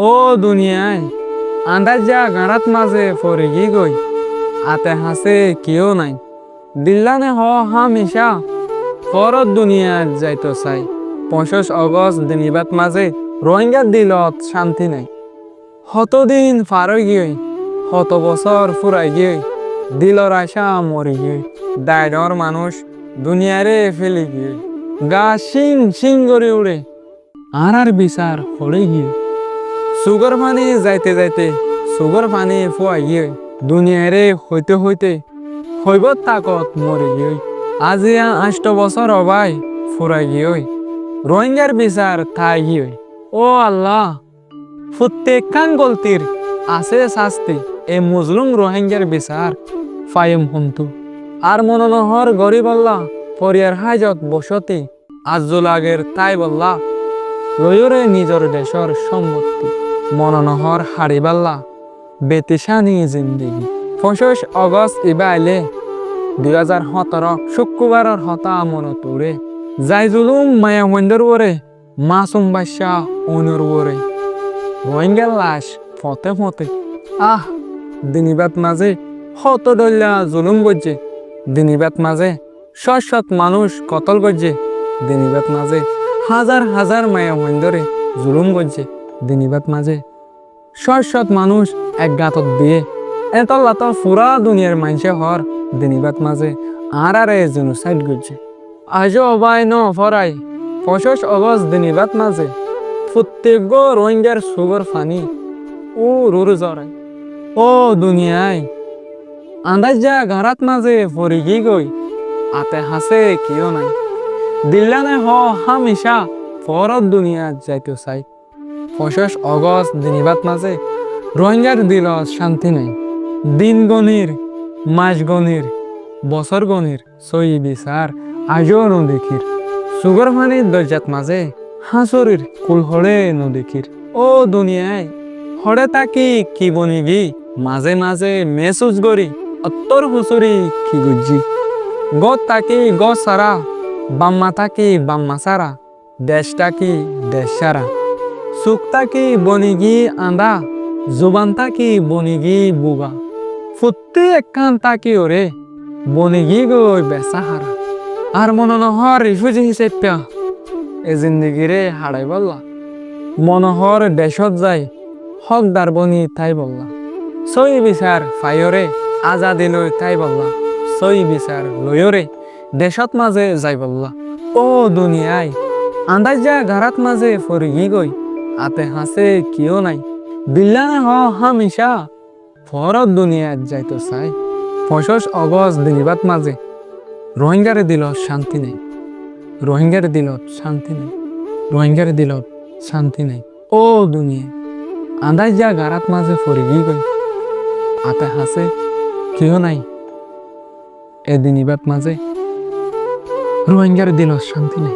ও দুনিয়ায় আন্দাজ যা গাঁড়াত মাঝে পড়ে গি গই আতে হাসে কেউ নাই দিল্লানে হ হামেশা ফরত দুনিয়ার যাইতো চাই 25 আগস্ট দিনিবাত মাঝে রোহিঙ্গার দিলত শান্তি নাই দিন পার হয়ে গিয়ে বছর ফুরাই গিয়ে দিলর আশা মরে গিয়ে দায়ডর মানুষ দুনিয়ারে ফেলে গিয়ে গা শিং শিং করে উড়ে আর বিচার হলে গিয়ে সুগর পানি যাইতে যাইতে সুগর পানি ফুয়াই গিয়ে দুনিয়ারে হইতে হইতে হইব তাকত মরে গিয়ে আজি 8 বছর অবাই ফুরাই গিয়ে রোহিঙ্গার বিচার থাই গিয়ে ও আল্লাহ প্রত্যেকখান গলতির আছে শাস্তি এ মুজলুম রোহিঙ্গার বিচার ফাইম হন্তু আর মনোনহর গরিব আল্লাহ পরিয়ার হাজত বসতি আজুলাগের তাই বল্লা রয়রে নিজর দেশর সম্পত্তি মনোনহর হারিবাল্লা বেতিশানি জিন্দিগি 25 আগস্ট ইবাইলে 2017 শুক্রবারের হতা মনো তোরে যাই জুলুম মায়া মন্দর ওরে মাসুম বাদশা অনুর ওরে রোহিঙ্গার লাশ ফতে ফতে দিনিবাত মাঝে হত ডল্লা জুলুম করছে দিনিবাত মাঝে শত মানুষ কতল করছে দিনিবাত মাঝে হাজার হাজার মায়া মন্দরে জুলুম করছে দিনিবাত মাঝে শত মানুষ এক গাতত দিয়ে এতলা পুরা দুনিয়ার মানুষে হর দিনিবাত মাঝে আর জেনোসাইড করছে আজও অবাই ন ফরাই 25 আগস্ট দিনিবাত মাঝে প্রত্যেক রোহিঙ্গার সুগর ফানি ও রুরু জরাই ও দুনিয়ায় আন্দাজ যা ঘরাত মাঝে পড়ে গি গই আতে হাসে কেউ নাই দিল্লানে হ হামেশা ফরত দুনিয়া যাইতো চাই 25 আগস্ট দিনিবাত মাঝে রোহিঙ্গার দিল শান্তি নাই দিন গনির মাস গনির বছর গনির সই বিচার আজও নদেখির সুগর ফানির দরজাত মাঝে হাঁসরির কুল হরে নদেখির ও দুনিয়ায় হরে তাকি কি বনিবি মাঝে মাঝে মেসুজ গরি অত্তর হুসুরি কি গুজি গত তাকি গ সারা বাম্মা তাকি বাম্মা সারা দেশ তাকি দেশ সারা সুখ তাকি বনিগি আন্দা জুবান তাকি বনিগি বুগা ফুত্তি একখান তাকি ওরে বনিগি গই বেসাহারা আর মনোনহর রিফিউজি হিসেবে এ জিন্দিগিরে হারাই বললা মনোহর দেশত যাই হকদার বনি তাই বললা সই বিচার ফাইয়রে আজাদি লই তাই বললা সই বিচার লয়রে দেশত মাঝে যাই বললা ও দুনিয়ায় আন্দাজ যা ঘরাত মাঝে ফরিগি গই আতে হাসে কিও নাই দিল্লানে হ হামেশা ফরত দুনিয়াত যাইতো চাই 25 আগস্ট দিনিবাত মাঝে রোহিঙ্গারে দিল শান্তি নেই রোহিঙ্গারে দিল শান্তি নেই রোহিঙ্গারে দিল শান্তি নেই ও দুনিয়া আন্দাজ যা ঘরাত মাঝে ফরিগি গই আতে হাসে কেউ নাই এ দিনিবাত মাঝে রোহিঙ্গারে দিল শান্তি নেই।